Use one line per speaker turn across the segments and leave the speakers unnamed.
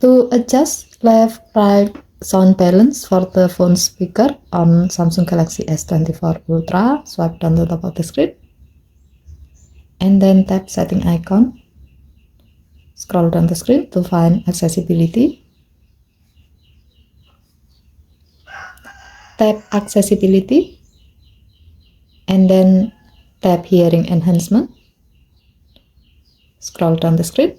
To adjust left-right sound balance for the phone speaker on Samsung Galaxy S24 Ultra, swipe down the top of the screen and then tap setting icon. Scroll down the screen to find accessibility. Tap accessibility and then tap hearing enhancement. Scroll down the screen.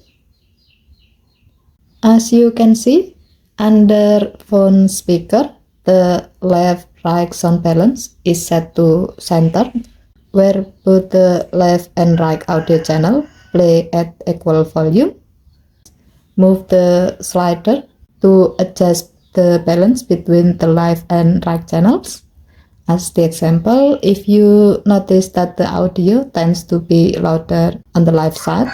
As you can see, under phone speaker, the left-right sound balance is set to center, where both the left and right audio channel play at equal volume. Move the slider to adjust the balance between the left and right channels. As the example, if you notice that the audio tends to be louder on the left side,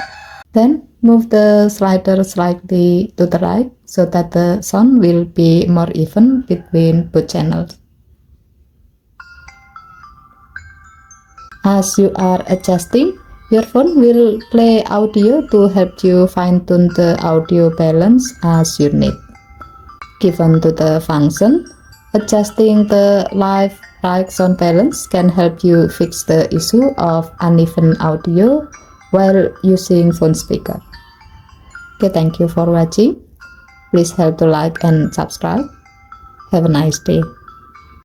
then move the slider slightly to the right so that the sound will be more even between both channels. As you are adjusting, your phone will play audio to help you fine-tune the audio balance as you need. Given to the function, adjusting the left-right sound balance can help you fix the issue of uneven audio while using phone speaker. Okay, thank you for watching. Please help to like and subscribe. Have a nice day.